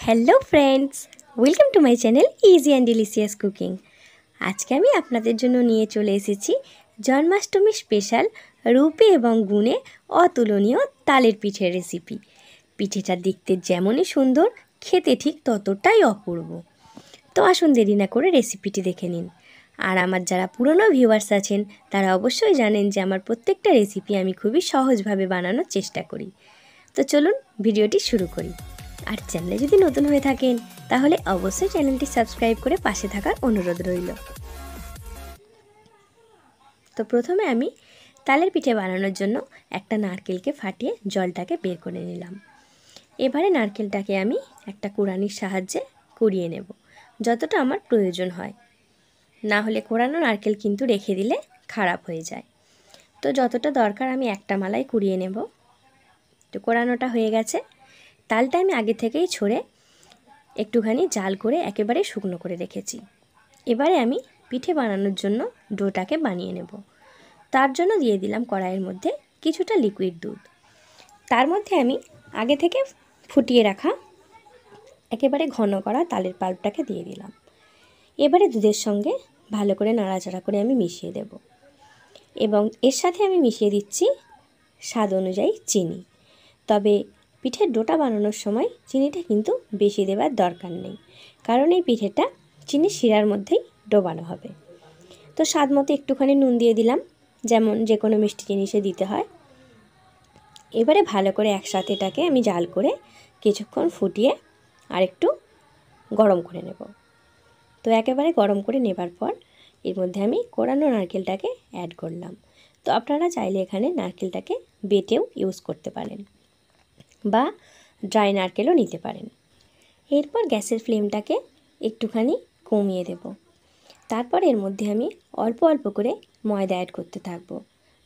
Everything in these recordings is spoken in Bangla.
Hello friends, welcome to my channel easy and delicious cooking. আজকে আমি আপনাদের জন্য নিয়ে চলে এসেছি জন্মাষ্টমী স্পেশাল রূপে এবং গুণে অতুলনীয় তালের পিঠের রেসিপি। পিঠেটা দেখতে যেমনই সুন্দর, খেতে ঠিক ততটাই অপূর্ব। তো আসুন দেরি না করে রেসিপিটি দেখে নিন। আর আমার যারা পুরনো ভিউয়ার্স আছেন তারা অবশ্যই জানেন যে আমার প্রত্যেকটা রেসিপি আমি খুবই সহজভাবে বানানোর চেষ্টা করি। তো চলুন ভিডিওটি শুরু করি। আর চ্যানেলে যদি নতুন হয়ে থাকেন তাহলে অবশ্যই চ্যানেলটি সাবস্ক্রাইব করে পাশে থাকার অনুরোধ রইল। তো প্রথমে আমি তালের পিঠে বানানোর জন্য একটা নারকেলকে ফাটিয়ে জলটাকে বের করে নিলাম। এবারে নারকেলটাকে আমি একটা কুড়ানির সাহায্যে কুড়িয়ে নেব, যতটা আমার প্রয়োজন হয়। না হলে কোড়ানো নারকেল কিন্তু রেখে দিলে খারাপ হয়ে যায়। তো যতটা দরকার আমি একটা মালাই কুড়িয়ে নেব। তো কোড়ানোটা হয়ে গেছে। তালটা আমি আগে থেকেই ছড়ে একটুখানি জাল করে একেবারে শুকনো করে রেখেছি। এবারে আমি পিঠে বানানোর জন্য ডোটাকে বানিয়ে নেব। তার জন্য দিয়ে দিলাম কড়াইয়ের মধ্যে কিছুটা লিকুইড দুধ। তার মধ্যে আমি আগে থেকে ফুটিয়ে রাখা একেবারে ঘন করা তালের পাল্পটাকে দিয়ে দিলাম। এবারে দুধের সঙ্গে ভালো করে নাড়াচাড়া করে আমি মিশিয়ে দেব এবং এর সাথে আমি মিশিয়ে দিচ্ছি স্বাদ অনুযায়ী চিনি। তবে পিঠের ডোটা বানানোর সময় চিনিটা কিন্তু বেশি দেওয়ার দরকার নেই, কারণ এই পিঠেটা চিনি শিরার মধ্যেই ডোবানো হবে। তো স্বাদ মতো একটুখানি নুন দিয়ে দিলাম, যেমন যে কোনো মিষ্টি জিনিসে দিতে হয়। এবারে ভালো করে একসাথে এটাকে আমি জাল করে কিছুক্ষণ ফুটিয়ে আর একটু গরম করে নেব। তো একেবারে গরম করে নেবার পর এর মধ্যে আমি কোড়ানো নারকেলটাকে অ্যাড করলাম। তো আপনারা চাইলে এখানে নারকেলটাকে বেটেও ইউজ করতে পারেন বা ড্রাই নারকেলও নিতে পারেন। এরপর গ্যাসের ফ্লেমটাকে একটুখানি কমিয়ে দেব। তারপর এর মধ্যে আমি অল্প অল্প করে ময়দা অ্যাড করতে থাকব।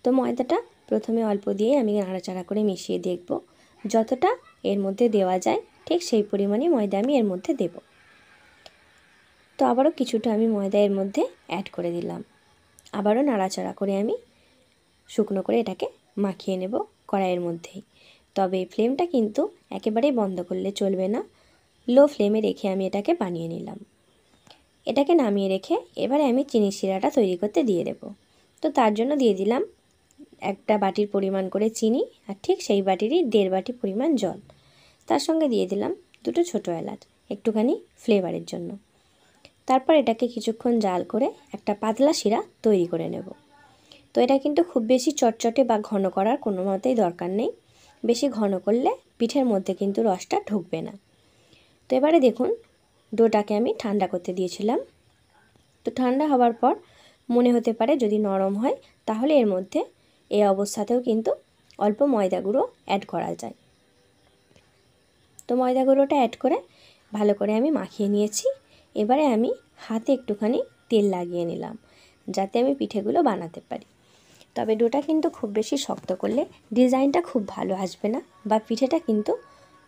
তো ময়দাটা প্রথমে অল্প দিয়ে আমি নাড়াচাড়া করে মিশিয়ে দেখব, যতটা এর মধ্যে দেওয়া যায় ঠিক সেই পরিমাণে ময়দা আমি এর মধ্যে দেব। তো আবারও কিছুটা আমি ময়দা এর মধ্যে অ্যাড করে দিলাম। আবারও নাড়াচাড়া করে আমি শুকনো করে এটাকে মাখিয়ে নেব কড়াইয়ের মধ্যেই। তবে ফ্লেমটা কিন্তু একেবারেই বন্ধ করলে চলবে না, লো ফ্লেমে রেখে আমি এটাকে বানিয়ে নিলাম। এটাকে নামিয়ে রেখে এবারে আমি চিনি শিরাটা তৈরি করতে দিয়ে দেব। তো তার জন্য দিয়ে দিলাম একটা বাটির পরিমাণ করে চিনি, আর ঠিক সেই বাটিরই 1.5 বাটি পরিমাণ জল। তার সঙ্গে দিয়ে দিলাম দুটো ছোটো এলাচ একটুখানি ফ্লেভারের জন্য। তারপর এটাকে কিছুক্ষণ জাল করে একটা পাতলা শিরা তৈরি করে নেব। তো এটা কিন্তু খুব বেশি চটচটে বা ঘন করার কোনো মতেই দরকার নেই। বেশি ঘন করলে পিঠের মধ্যে কিন্তু রসটা ঢুকবে না। তো এবারে দেখুন ডোটাকে আমি ঠান্ডা করতে দিয়েছিলাম। তো ঠান্ডা হওয়ার পর মনে হতে পারে যদি নরম হয় তাহলে এর মধ্যে এই অবস্থাতেও কিন্তু অল্প ময়দা গুঁড়ো অ্যাড করা যায়। তো ময়দা গুঁড়োটা অ্যাড করে ভালো করে আমি মাখিয়ে নিয়েছি। এবারে আমি হাতে একটুখানি তেল লাগিয়ে নিলাম, যাতে আমি পিঠেগুলো বানাতে পারি। তবে ডোটা কিন্তু খুব বেশি শক্ত করলে ডিজাইনটা খুব ভালো আসবে না বা পিঠেটা কিন্তু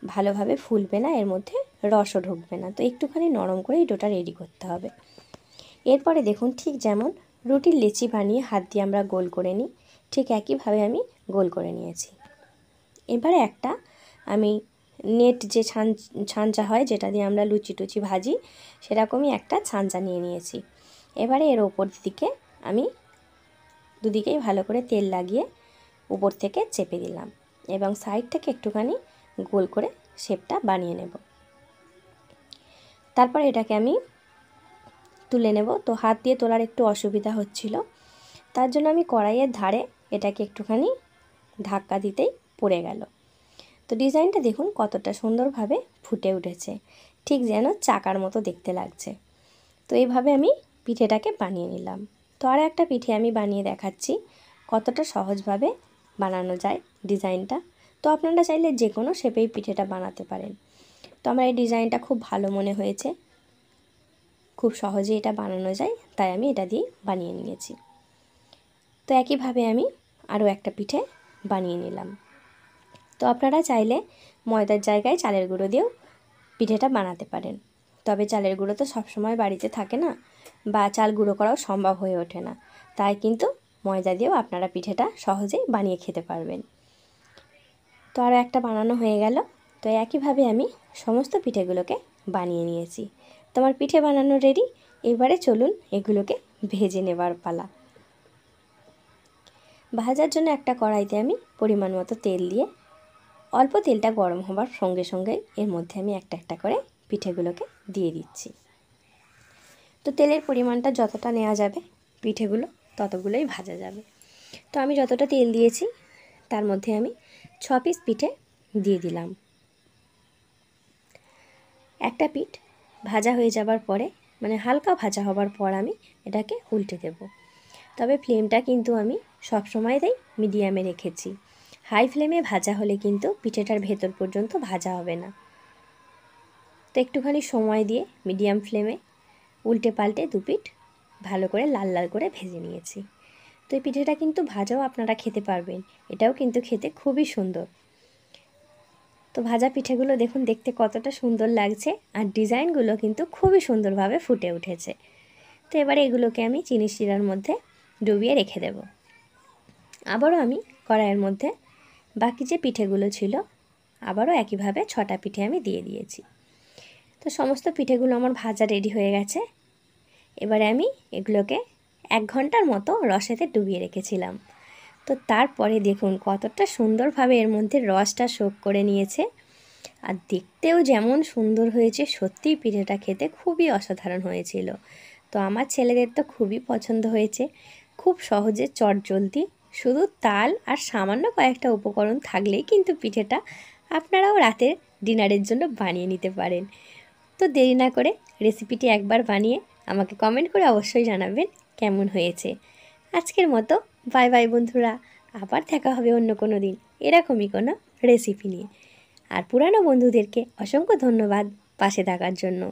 ভালোভাবে ফুলবে না, এর মধ্যে রসও ঢুকবে না। তো একটুখানি নরম করেই ডোটা রেডি করতে হবে। এরপরে দেখুন ঠিক যেমন রুটির লেচি বানিয়ে হাত দিয়ে আমরা গোল করে নিই, ঠিক একইভাবে আমি গোল করে নিয়েছি। এবারে একটা আমি নেট যে ছাঁচা হয় যেটা দিয়ে আমরা লুচি টুচি ভাজি, সেরকমই একটা ছাঁচা নিয়ে নিয়েছি। এবারে এর ওপর দিকে আমি দুদিকেই ভালো করে তেল লাগিয়ে উপর থেকে চেপে দিলাম এবং সাইড থেকে একটুখানি গোল করে শেপটা বানিয়ে নেব। তারপর এটাকে আমি তুলে নেব। তো হাত দিয়ে তোলার একটু অসুবিধা হচ্ছিল, তার জন্য আমি কড়াইয়ের ধারে এটাকে একটুখানি ধাক্কা দিতেই পড়ে গেল। তো ডিজাইনটা দেখুন কতটা সুন্দরভাবে ফুটে উঠেছে, ঠিক যেন চাকার মতো দেখতে লাগছে। তো এইভাবে আমি পিঠেটাকে বানিয়ে নিলাম। তো আর একটা পিঠে আমি বানিয়ে দেখাচ্ছি কতটা সহজভাবে বানানো যায় ডিজাইনটা। তো আপনারা চাইলে যে কোনো শেপেই পিঠেটা বানাতে পারেন। তো আমার এই ডিজাইনটা খুব ভালো মনে হয়েছে, খুব সহজে এটা বানানো যায়, তাই আমি এটা দিয়ে বানিয়ে নিয়েছি। তো একইভাবে আমি আরও একটা পিঠে বানিয়ে নিলাম। তো আপনারা চাইলে ময়দার জায়গায় চালের গুঁড়ো দিয়েও পিঠেটা বানাতে পারেন। তবে চালের গুঁড়ো তো সবসময় বাড়িতে থাকে না বা চাল গুঁড়ো করাও সম্ভব হয়ে ওঠে না, তাই কিন্তু ময়দা দিয়েও আপনারা পিঠেটা সহজেই বানিয়ে খেতে পারবেন। তো আরও একটা বানানো হয়ে গেল। তো একইভাবে আমি সমস্ত পিঠেগুলোকে বানিয়ে নিয়েছি। তোমার পিঠে বানানো রেডি। এবারে চলুন এগুলোকে ভেজে নেবার পালা। ভাজার জন্য একটা কড়াইতে আমি পরিমাণ মতো তেল দিয়ে অল্প তেলটা গরম হবার সঙ্গে সঙ্গে এর মধ্যে আমি একটা একটা করে পিঠেগুলোকে দিয়ে দিচ্ছি। তো তেলের পরিমাণটা যতটা নেওয়া যাবে পিঠেগুলো ততগুলোই ভাজা যাবে। তো আমি যতটা তেল দিয়েছি তার মধ্যে আমি 6 পিস পিঠে দিয়ে দিলাম। একটা পিঠ ভাজা হয়ে যাবার পরে, মানে হালকা ভাজা হবার পর আমি এটাকে উল্টে দেব। তবে ফ্লেমটা কিন্তু আমি সবসময়তেই মিডিয়ামে রেখেছি। হাই ফ্লেমে ভাজা হলে কিন্তু পিঠেটার ভেতর পর্যন্ত ভাজা হবে না। তো একটুখানি সময় দিয়ে মিডিয়াম ফ্লেমে উল্টে পাল্টে দু পিঠ ভালো করে লাল লাল করে ভেজে নিয়েছি। তো এই পিঠেটা কিন্তু ভাজাও আপনারা খেতে পারবেন, এটাও কিন্তু খেতে খুবই সুন্দর। তো ভাজা পিঠেগুলো দেখুন দেখতে কতটা সুন্দর লাগছে, আর ডিজাইনগুলো কিন্তু খুবই সুন্দরভাবে ফুটে উঠেছে। তো এবারে এগুলোকে আমি চিনি শিরার মধ্যে ডুবিয়ে রেখে দেব। আবারও আমি কড়াইয়ের মধ্যে বাকি যে পিঠেগুলো ছিল আবারও একইভাবে 6টা পিঠে আমি দিয়ে দিয়েছি। তো সমস্ত পিঠেগুলো আমার ভাজা রেডি হয়ে গেছে। এবারে আমি এগুলোকে 1 ঘন্টার মতো রসেতে ডুবিয়ে রেখেছিলাম। তো তারপরে দেখুন কতটা সুন্দরভাবে এর মধ্যে রসটা শোক করে নিয়েছে, আর দেখতেও যেমন সুন্দর হয়েছে, সত্যিই পিঠেটা খেতে খুবই অসাধারণ হয়েছিল। তো আমার ছেলেদের তো খুবই পছন্দ হয়েছে। খুব সহজে চটজলদি, শুধু তাল আর সামান্য কয়েকটা উপকরণ থাকলেই কিন্তু পিঠেটা আপনারাও রাতের ডিনারের জন্য বানিয়ে নিতে পারেন। তো দেরি না করে রেসিপিটি একবার বানিয়ে আমাকে কমেন্ট করে অবশ্যই জানাবেন কেমন হয়েছে। আজকের মতো বাই বাই বন্ধুরা, আবার দেখা হবে অন্য কোনো দিন এরকমই কোনো রেসিপি নিয়ে। আর পুরানো বন্ধুদেরকে অসংখ্য ধন্যবাদ পাশে থাকার জন্য।